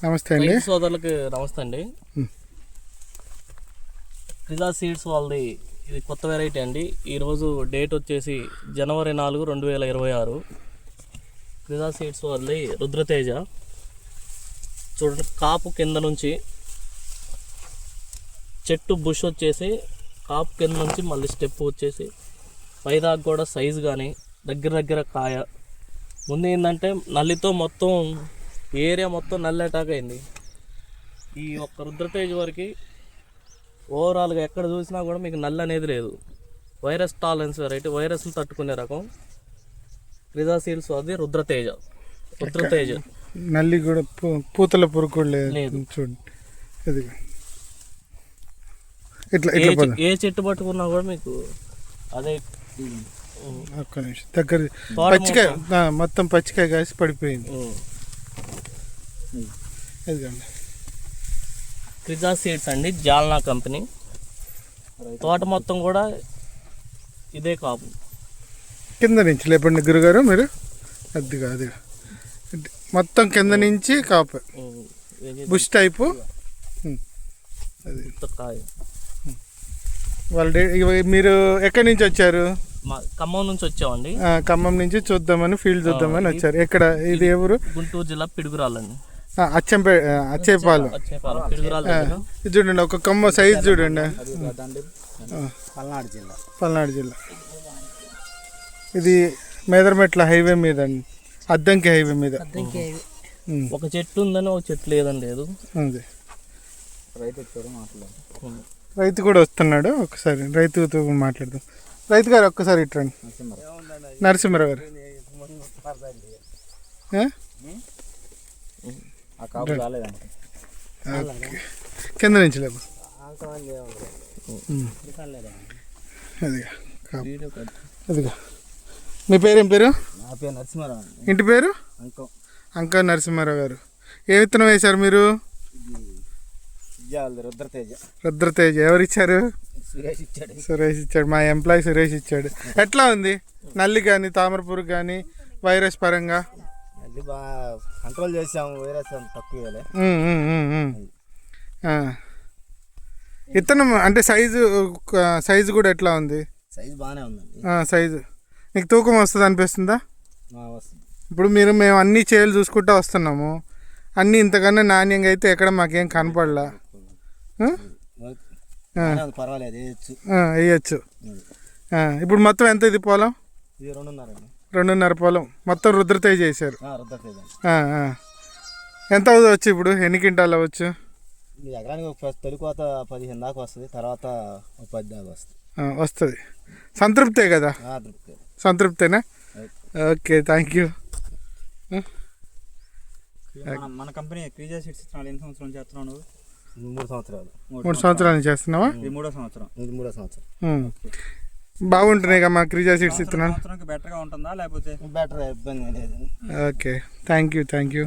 నమస్తే అండి. సోదరులకు నమస్తే అండి. క్రిజా సీడ్స్ వాళ్ళది ఇది కొత్త వెరైటీ అండి. ఈరోజు డేట్ వచ్చేసి జనవరి 4, 2026. క్రిజా సీడ్స్ వాళ్ళది రుద్రతేజ. చూడండి, కాపు కింద నుంచి చెట్టు బుష్ వచ్చేసి కాపు కింద నుంచి మళ్ళీ స్టెప్ వచ్చేసి పైదాకా కూడా సైజు కానీ దగ్గర కాయ. ముందు ఏంటంటే నల్లితో మొత్తం ఏరియా మొత్తం నల్లి అటాక్ అయింది. ఈ ఒక్క రుద్రతేజ్ వరకు ఓవరాల్గా ఎక్కడ చూసినా కూడా మీకు నల్లి అనేది లేదు. వైరస్ టాలరెన్స్ వెరైటీ, వైరస్ని తట్టుకునే రకం క్రిజా సీడ్స్ అది రుద్రతేజ. నల్లి కూడా పూతల పురుగు లేదు. చూడండి, ఇది ఇట్లా ఏ చెట్టు పట్టుకున్నా కూడా మీకు అదే. ఒక్క నిమిషం, దగ్గర పచ్చికాయ మొత్తం పచ్చికాయ కాసి పడిపోయింది. ఇదిగోండి, క్రిజా సీడ్స్ అండి, జాల్నా కంపెనీ. తోట మొత్తం కూడా ఇదే కాపు. కింద నుంచి లేపండి గురుగారు మీరు. అదిగా మొత్తం కింద నుంచి కాపు, బుష్ టైపు. అది కాయ. మీరు ఎక్కడి నుంచి వచ్చారు? ఖమ్మం నుంచి వచ్చామండి. ఖమ్మం నుంచి చూద్దామని, ఫీల్డ్ చూద్దామని వచ్చారు. ఎక్కడ ఇది? ఎవరు? గుంటూరు జిల్లా పిడుగురాళ్ళండి. అచ్చేపాలెం. ఇది చూడండి, ఒక కొమ్మ సైజ్ చూడండి. పల్నాడు జిల్లా. ఇది మేదరమెట్ల హైవే మీద అండి, అద్దంకి హైవే మీద. ఒక చెట్టు ఉందని ఒక చెట్టు లేదని లేదు. రైతు కూడా వస్తున్నాడు. ఒకసారి రైతుతో మాట్లాడదాం. రైతు గారు ఒక్కసారి ఇట్రండి. నరసింహరావు గారు. కింద నుంచి లేవు. అదిగా మీ పేరేం పేరు? నరసింహారావు. ఇంటి పేరు? అంక నరసింహారావు గారు. ఏ విత్తనం వేశారు మీరు? రుద్రతేజ. ఎవరు ఇచ్చారు? సురేష్ ఇచ్చాడు. మా ఎంప్లాయీ సురేష్ ఇచ్చాడు. ఎట్లా ఉంది నల్లి కానీ తామరపురుగు కానీ వైరస్ పరంగా? కంట్రోల్ చేసాము, వైరస్ తక్కువ. విత్తనం అంటే సైజు కూడా ఎట్లా ఉంది? సైజు బాగానే ఉందండి. సైజు నీకు తూకం వస్తుంది అనిపిస్తుందా? ఇప్పుడు మేము అన్ని చేలు చూసుకుంటూ వస్తున్నాము. అన్నీ ఇంతకన్నా నాణ్యంగా అయితే ఎక్కడ మాకేం కనపడలా. పర్వాలేదు, వేయచ్చు. ఇప్పుడు మొత్తం ఎంత ఇది పొలం? 2.5 పొలం మొత్తం రుద్రతేజ చేశారు. ఎంత అవ్వచ్చు ఇప్పుడు? ఎన్ని క్వింటాలు అవ్వచ్చు? ఎకరానికి తొలికోత 15 దాకా వస్తుంది, తర్వాత 10 దాకా వస్తుంది. సంతృప్తే కదా? సంతృప్తేనా? Okay, thank you. మన కంపెనీ క్రిజా సీడ్స్ ఎన్ని సంవత్సరాలు చేస్తున్నావు? 3 సంవత్సరాలు. 3 సంవత్సరాలు చేస్తున్నావా? ఇది మూడో సంవత్సరం. బాగుంటున్నాయి కదా మా క్రిజా సీడ్స్ ఇస్తున్నాను. బెటర్గా ఉంటుందా లేకపోతే? బెటర్, ఇబ్బంది లేదు. Okay, thank you.